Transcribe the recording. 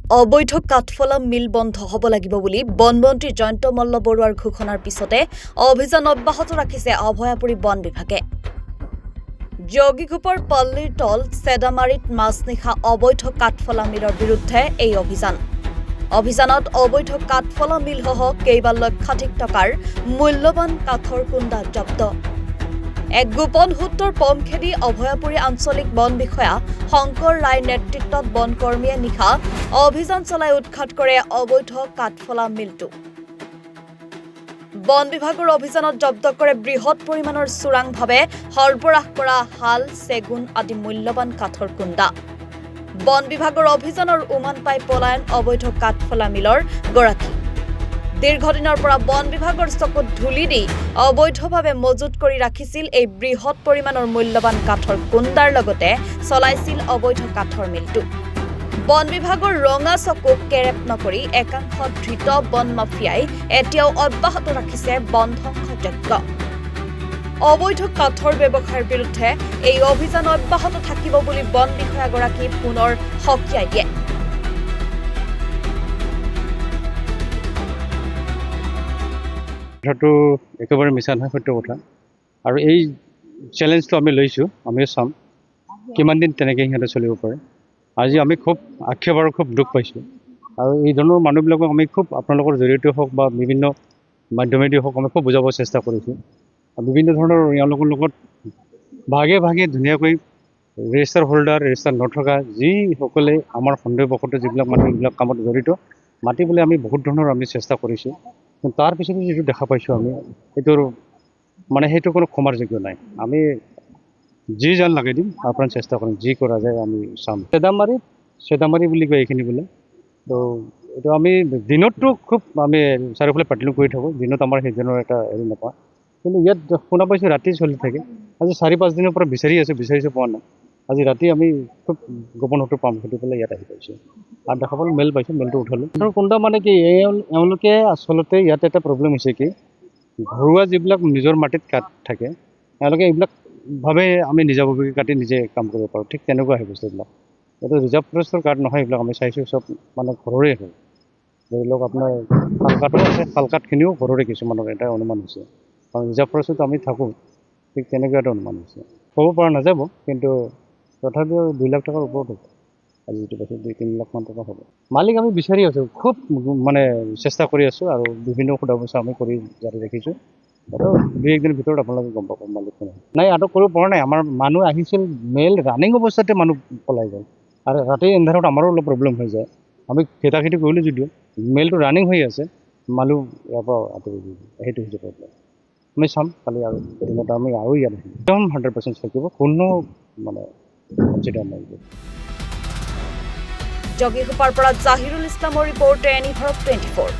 অবৈধ কাঠফলা মিল বন্ধ হ'ব লাগিব বুলি বনমন্ত্ৰী জয়ন্ত মল্ল বৰুৱাৰ ঘোষণাৰ পিছতে অভিযান অব্যাহত ৰাখিছে অভয়াপুৰী বন বিভাগে। যোগীঘোপৰ পল্লীৰ তল চেদামাৰীত মাজনিশা অবৈধ কাঠফলা মিলৰ বিৰুদ্ধে এই অভিযানত অবৈধ কাঠফলা মিলসহ কেইবা লক্ষাধিক টকাৰ মূল্যৱান কাঠৰ কুণ্ডা জব্দ। এক গোপন সূত্ৰৰ পম খেদি অভয়াপুৰী আঞ্চলিক বন বিষয়া শংকৰ ৰায় নেতৃত্বত বনকৰ্মীয়ে নিশা অভিযান চলাই উৎখাত কৰে অবৈধ কাঠফলা মিলটো। বন বিভাগৰ অভিযানত জব্দ কৰে বৃহৎ পৰিমাণৰ চোৰাংভাৱে সৰবৰাহ কৰা শাল, চেগুন আদি মূল্যৱান কাঠৰ কুণ্ডা। বন বিভাগৰ অভিযানৰ উমান পাই পলায়ন অবৈধ কাঠফলা মিলৰ গৰাকী। দীৰ্ঘদিনৰ পৰা বন বিভাগৰ চকুত ধূলি দি অবৈধভাৱে মজুত কৰি ৰাখিছিল এই বৃহৎ পৰিমাণৰ মূল্যৱান কাঠৰ কুণ্ডাৰ লগতে চলাইছিল অবৈধ কাঠৰ মিলটো। বন বিভাগৰ ৰঙা চকুক কেৰেপ নকৰি একাংশ ধৃত বন মাফিয়াই এতিয়াও অব্যাহত ৰাখিছে বন ধ্বংসযজ্ঞ। অবৈধ কাঠৰ ব্যৱসায়ৰ বিৰুদ্ধে এই অভিযান অব্যাহত থাকিব বুলি বন বিষয়াগৰাকী পুনৰ সকীয়াই দিয়ে। কথাটো একেবাৰে মিছা নহয়, সত্য কথা। আৰু এই চেলেঞ্জটো আমি লৈছোঁ, আমিও চাম কিমান দিন তেনেকৈ সিহঁতে চলিব পাৰে। আজি আমি খুব আক্ষেপ আৰু খুব দুখ পাইছোঁ। আৰু এই ধৰণৰ মানুহবিলাকক আমি খুব আপোনালোকৰ জৰিয়তে হওক বা বিভিন্ন মাধ্যমেদি হওক আমি খুব বুজাব চেষ্টা কৰিছোঁ। বিভিন্ন ধৰণৰ এওঁলোকৰ লগত ভাগে ভাগে ধুনীয়াকৈ ৰেজিষ্টাৰ হোল্ডাৰ, ৰেজিষ্টাৰ নথকা যিসকলে আমাৰ সন্দেহবশতঃ যিবিলাক মানুহ এইবিলাক কামত জড়িত মাতিবলৈ আমি বহুত ধৰণৰ আমি চেষ্টা কৰিছোঁ। কিন্তু তাৰ পিছতো যিটো দেখা পাইছোঁ আমি সেইটো কোনো ক্ষমাৰ যোগ্য নাই। আমি যি জান লগাই দিম, আপ্ৰাণ চেষ্টা কৰিম, যি কৰা যায় আমি চাম। চেদামাৰী বুলি কয় এইখিনি বোলে। তো এইটো আমি দিনততো খুব আমি চাৰিওফালে পাতিলোঁ কৰি থাকোঁ, দিনত আমাৰ সেইজনৰ এটা হেৰি নাপাওঁ। কিন্তু ইয়াত শুনা পাইছোঁ ৰাতি চলি থাকে। আজি 4-5 দিনৰ পৰা বিচাৰিছোঁ পোৱা নাই। আজি ৰাতি আমি খুব গোপন সূত্ৰ পাম সেইটো পেলাই ইয়াত আহি পাইছোঁ। আৰু দেখা পালোঁ মেল পাইছোঁ, মেলটো উঠালোঁ। আৰু কোনটা মানে কি এওঁলোকে আচলতে ইয়াত এটা প্ৰব্লেম হৈছে কি, ঘৰুৱা যিবিলাক নিজৰ মাটিত কাঠ থাকে এওঁলোকে এইবিলাক ভাবে আমি নিজাববীয়াকৈ কাটি নিজে কাম কৰিব পাৰোঁ। ঠিক তেনেকুৱা হয় বস্তুবিলাক। এইটো ৰিজাৰ্ভ ফৰেষ্টৰ কাঠ নহয়, এইবিলাক আমি চাইছোঁ চব মানে ঘৰৰে হয়। ধৰি লওক আপোনাৰ শালকাঠো আছে, শালকাঠখিনিও ঘৰৰে কিছুমানৰ এটা অনুমান হৈছে। কাৰণ ৰিজাৰ্ভ ফৰেষ্টত আমি থাকোঁ, ঠিক তেনেকুৱা এটা অনুমান হৈছে। ক'ব পৰা নাযাব, কিন্তু তথাপিও 2 লাখ টকাৰ ওপৰত হ'ব। আজি যিটো পাইছোঁ 2-3 লাখমান টকা হ'ব। মালিক আমি বিচাৰি আছোঁ, খুব মানে চেষ্টা কৰি আছোঁ আৰু বিভিন্ন সোধা পোছা আমি কৰি জাৰি ৰাখিছোঁ। আৰু 2-1 দিনৰ ভিতৰত আপোনালোকে গম পাব মালিক কোন। নাই, আটক কৰিব পৰা নাই। আমাৰ মানুহ আহিছিল, মেল ৰানিং অৱস্থাতে মানুহ পলাই গ'ল। আৰু ৰাতি এন্ধাৰত আমাৰো অলপ প্ৰব্লেম হৈ যায়। আমি খেতি কৰিলোঁ যদিও মেলটো ৰানিং হৈ আছে, মানুহ ইয়াৰ পৰা আঁতৰি দিব, সেইটো হৈছে প্ৰব্লেম। আমি চাম কালি আৰু দিনত আমি আৰু ইয়াত আহিম, একদম 100% থাকিব, কোনো মানে কনচিডাৰ নাই। যোগীঘোপাৰ পৰা জাহিৰুল ইছলামৰ ৰিপৰ্ট, এনি ভাৰত 24।